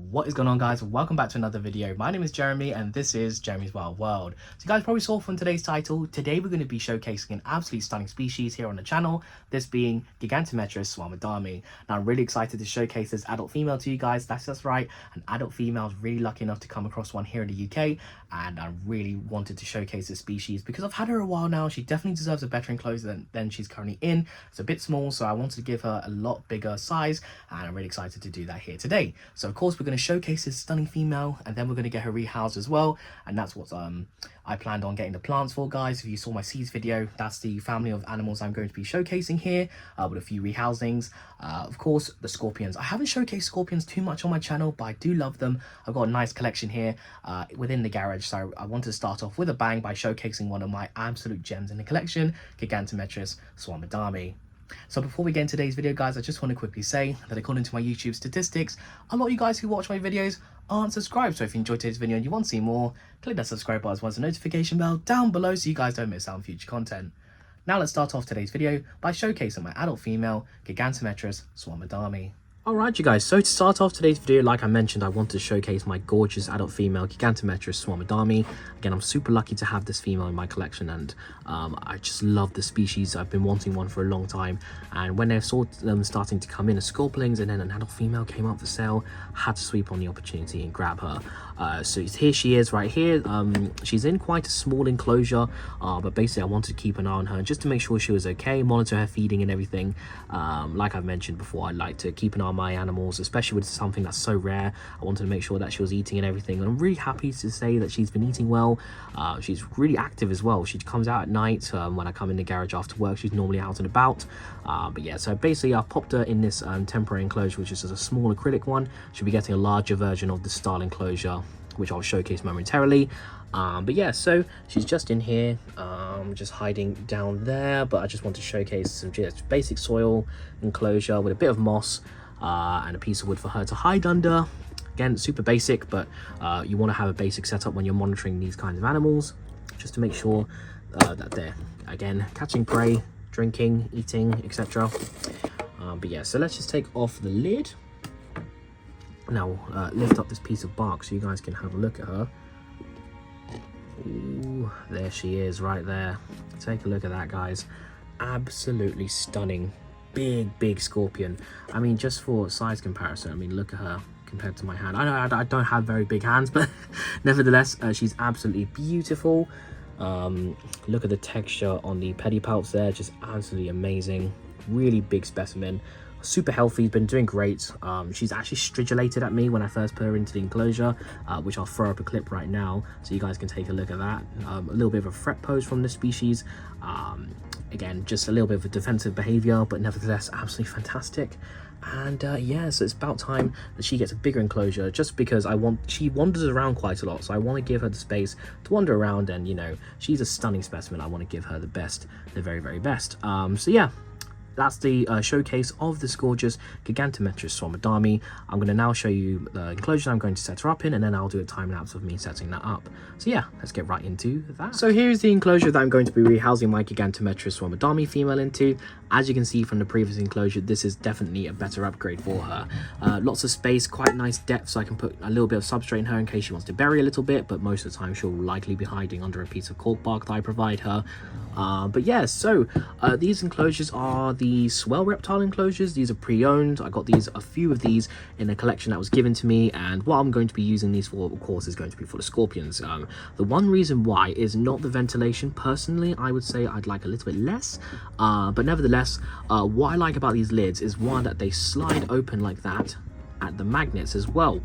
What is going on, guys? Welcome back to another video. My name is Jeremy and this is Jeremy's Wild World. So you guys probably saw from today's title, today we're going to be showcasing an absolutely stunning species here on the channel, this being Gigantometrus swammerdami. Now I'm really excited to showcase this adult female to you guys. That's right, an adult female is really lucky enough to come across one here in the UK, and I really wanted to showcase this species because I've had her a while now. She definitely deserves a better enclosure than she's currently in. It's a bit small, so I wanted to give her a lot bigger size, and I'm really excited to do that here today. So of course we're going to showcase this stunning female, and then we're going to get her rehoused as well, and that's what I planned on getting the plants for, guys. If you saw my seeds video, that's the family of animals I'm going to be showcasing here, with a few rehousings. Of course, the scorpions. I haven't showcased scorpions too much on my channel, but I do love them. I've got a nice collection here within the garage, so I want to start off with a bang by showcasing one of my absolute gems in the collection, Gigantometrus swammerdami. So before we get into today's video, guys, I just want to quickly say that according to my YouTube statistics, a lot of you guys who watch my videos aren't subscribed. So if you enjoyed today's video and you want to see more, click that subscribe button as well as the notification bell down below so you guys don't miss out on future content. Now let's start off today's video by showcasing my adult female, Gigantometrus swammerdami. Alright you guys, so to start off today's video, like I mentioned, I want to showcase my gorgeous adult female, Gigantometrus swammerdami. Again, I'm super lucky to have this female in my collection, and I just love the species. I've been wanting one for a long time, and when I saw them starting to come in as scorpions and then an adult female came up for sale, I had to sweep on the opportunity and grab her. So here she is right here. She's in quite a small enclosure, but basically I wanted to keep an eye on her just to make sure she was okay, monitor her feeding and everything. Like I've mentioned before, I like to keep an eye on my animals, especially with something that's so rare. I wanted to make sure that she was eating and everything, and I'm really happy to say that she's been eating well. She's really active as well. She comes out at night when I come in the garage after work. She's normally out and about. But yeah, so basically I've popped her in this temporary enclosure, which is a small acrylic one. She'll be getting a larger version of the style enclosure, which I'll showcase momentarily. But yeah, so she's just in here, just hiding down there, but I just want to showcase some just basic soil enclosure with a bit of moss and a piece of wood for her to hide under. Again, super basic, but you want to have a basic setup when you're monitoring these kinds of animals, just to make sure that they're, again, catching prey, drinking, eating, etc. But yeah, so let's just take off the lid. Now lift up this piece of bark so you guys can have a look at her. Ooh, there she is right there. Take a look at that, guys. Absolutely stunning. Big scorpion. I mean, just for size comparison, I mean, look at her compared to my hand. I know I don't have very big hands, but nevertheless, she's absolutely beautiful. Look at the texture on the pedipalps there, just absolutely amazing. Really big specimen. Super healthy, been doing great. She's actually stridulated at me when I first put her into the enclosure, which I'll throw up a clip right now so you guys can take a look at that. A little bit of a threat pose from this species. Again, just a little bit of a defensive behavior, but nevertheless absolutely fantastic. And yeah, so it's about time that she gets a bigger enclosure, just because she wanders around quite a lot, so I want to give her the space to wander around, and you know, she's a stunning specimen. I want to give her the best, the very best. So yeah, that's the showcase of this gorgeous Gigantometrus swammerdami. I'm going to now show you the enclosure I'm going to set her up in, and then I'll do a time lapse of me setting that up. So yeah, let's get right into that. So here's the enclosure that I'm going to be rehousing my Gigantometrus swammerdami female into. As you can see from the previous enclosure, this is definitely a better upgrade for her. Lots of space, quite nice depth, so I can put a little bit of substrate in her in case she wants to bury a little bit, but most of the time she'll likely be hiding under a piece of cork bark that I provide her. But yeah, so these enclosures are the swell reptile enclosures. These are pre-owned. I got a few of these in a collection that was given to me, and what I'm going to be using these for, of course, is going to be for the scorpions. The one reason why is not the ventilation. Personally, I would say I'd like a little bit less, but nevertheless, what I like about these lids is, one, that they slide open like that at the magnets as well.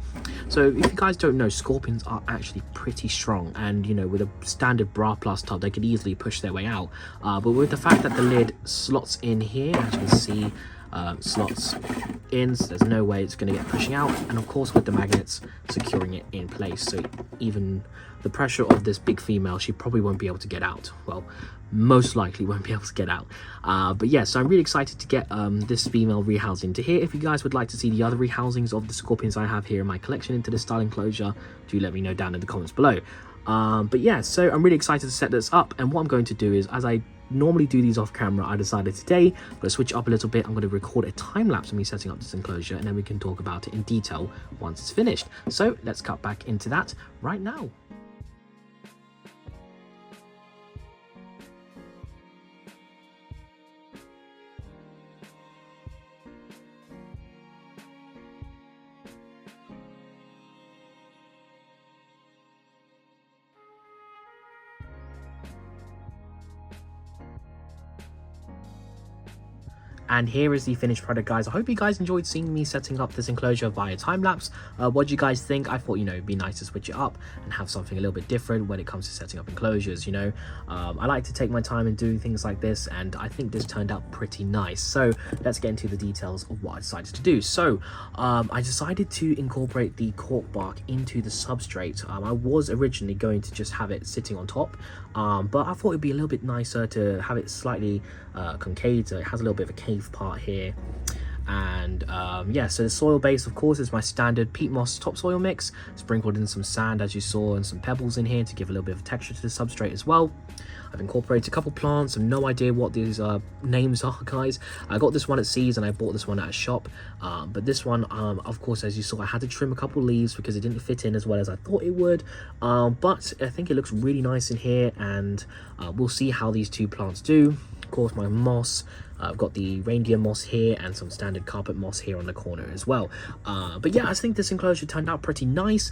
So if you guys don't know, scorpions are actually pretty strong, and you know, with a standard bra plus tub they could easily push their way out, but with the fact that the lid slots in here, as you can see, slots in, so there's no way it's going to get pushing out, and of course with the magnets securing it in place, so even the pressure of this big female, she probably won't be able to get out. Well, most likely won't be able to get out. But yeah, so I'm really excited to get this female rehoused into here. If you guys would like to see the other rehousings of the scorpions I have here in my collection into this style enclosure, do let me know down in the comments below. But yeah, so I'm really excited to set this up, and what I'm going to do is, as I normally do these off camera. I decided today I'm going to switch it up a little bit. I'm going to record a time lapse of me setting up this enclosure, and then we can talk about it in detail once it's finished. So let's cut back into that right now. And here is the finished product, guys. I hope you guys enjoyed seeing me setting up this enclosure via time-lapse. What do you guys think? I thought, it'd be nice to switch it up and have something a little bit different when it comes to setting up enclosures, I like to take my time in doing things like this, and I think this turned out pretty nice. So let's get into the details of what I decided to do. So I decided to incorporate the cork bark into the substrate. I was originally going to just have it sitting on top, but I thought it'd be a little bit nicer to have it slightly concave. So it has a little bit of a cave part here. And yeah, so the soil base, of course, is my standard peat moss topsoil mix, sprinkled in some sand, as you saw, and some pebbles in here to give a little bit of texture to the substrate as well. I've incorporated a couple plants. I have no idea what these names are, guys. I got this one at Seeds and I bought this one at a shop, but this one, of course, as you saw, I had to trim a couple leaves because it didn't fit in as well as I thought it would, but I think it looks really nice in here, and we'll see how these two plants do. Of course, my moss, I've got the reindeer moss here and some standard carpet moss here on the corner as well. But yeah, I think this enclosure turned out pretty nice.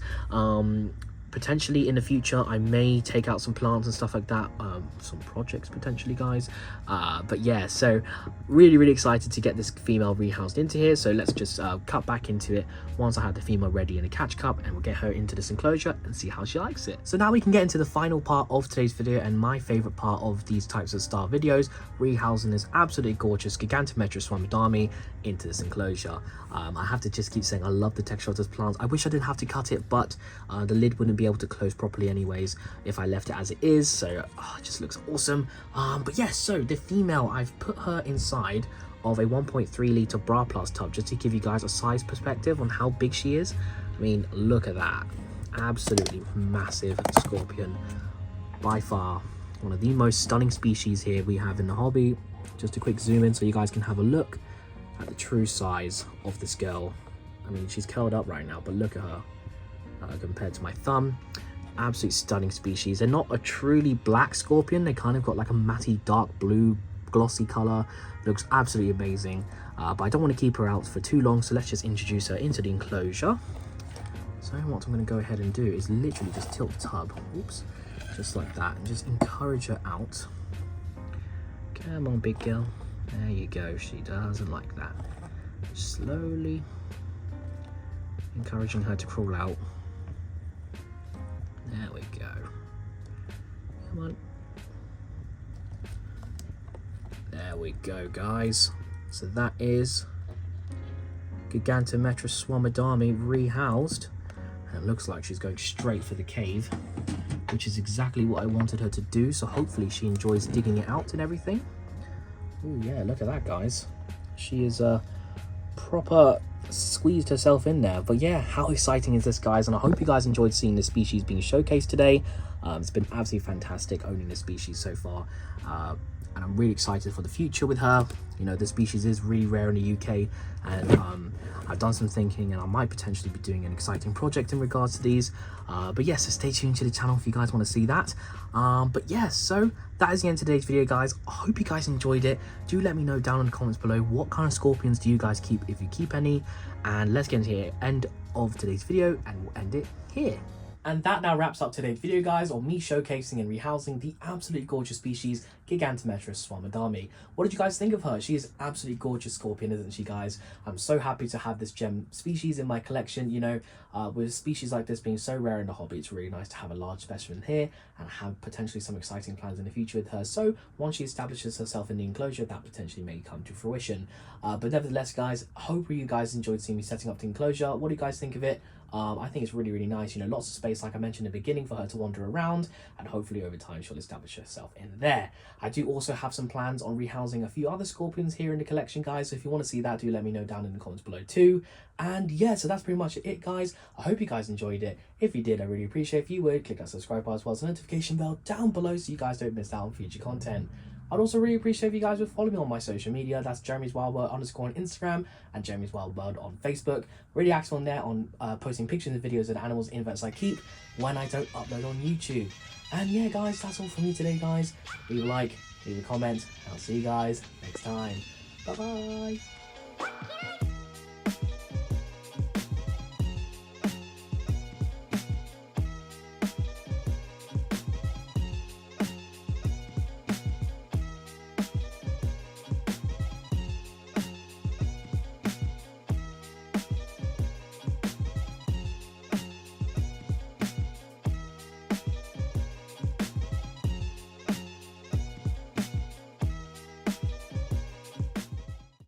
Potentially in the future I may take out some plants and stuff like that, some projects potentially, guys. But yeah, so really excited to get this female rehoused into here. So let's just cut back into it once I have the female ready in a catch cup, and we'll get her into this enclosure and see how she likes it. So now we can get into the final part of today's video, and my favorite part of these types of style videos, rehousing this absolutely gorgeous Gigantometrus swammerdami into this enclosure. I have to just keep saying I love the texture of this plant. I wish I didn't have to cut it, but the lid wouldn't be able to close properly anyways if I left it as it is. So it just looks awesome. But yes, so the female, I've put her inside of a 1.3 litre bra plus tub just to give you guys a size perspective on how big she is. I mean, look at that, absolutely massive scorpion, by far one of the most stunning species here we have in the hobby. Just a quick zoom in so you guys can have a look at the true size of this girl. I mean, she's curled up right now, but look at her compared to my thumb. Absolute stunning species. They're not a truly black scorpion. They kind of got like a matty dark blue glossy color. Looks absolutely amazing, but I don't want to keep her out for too long, so let's just introduce her into the enclosure. So what I'm going to go ahead and do is literally just tilt the tub, oops, just like that, and just encourage her out. Come on, big girl. There you go. She doesn't like that. Slowly encouraging her to crawl out. There we go. Come on. There we go, guys. So that is Gigantometrus swammerdami rehoused. And it looks like she's going straight for the cave, which is exactly what I wanted her to do. So hopefully she enjoys digging it out and everything. Oh yeah, look at that, guys. She is proper squeezed herself in there. But yeah, how exciting is this, guys? And I hope you guys enjoyed seeing this species being showcased today. It's been absolutely fantastic owning this species so far, and I'm really excited for the future with her. The species is really rare in the UK, and I've done some thinking, and I might potentially be doing an exciting project in regards to these. But yes, so stay tuned to the channel if you guys want to see that. But yes, so that is the end of today's video, guys. I hope you guys enjoyed it. Do let me know down in the comments below what kind of scorpions do you guys keep, if you keep any. And let's get into the end of today's video, and we'll end it here. And that now wraps up today's video, guys, on me showcasing and rehousing the absolutely gorgeous species Gigantometrus swammerdami. What did you guys think of her? She is absolutely gorgeous scorpion, isn't she, guys? I'm so happy to have this gem species in my collection. With species like this being so rare in the hobby, it's really nice to have a large specimen here and have potentially some exciting plans in the future with her. So once she establishes herself in the enclosure, that potentially may come to fruition. But nevertheless, guys, I hope you guys enjoyed seeing me setting up the enclosure. What do you guys think of it? I think it's really nice, lots of space, like I mentioned in the beginning, for her to wander around, and hopefully over time she'll establish herself in there. I do also have some plans on rehousing a few other scorpions here in the collection, guys, so if you want to see that, do let me know down in the comments below too. And yeah, so that's pretty much it, guys. I hope you guys enjoyed it. If you did, I really appreciate if you would click that subscribe bar as well as the notification bell down below so you guys don't miss out on future content. I'd also really appreciate if you guys would follow me on my social media. That's Jeremy's Wild World _ on Instagram and Jeremy's Wild World on Facebook. Really active on there on posting pictures and videos of the animals in events I keep when I don't upload on YouTube. And yeah, guys, that's all from me today, guys. Leave a like, leave a comment, and I'll see you guys next time. Bye bye.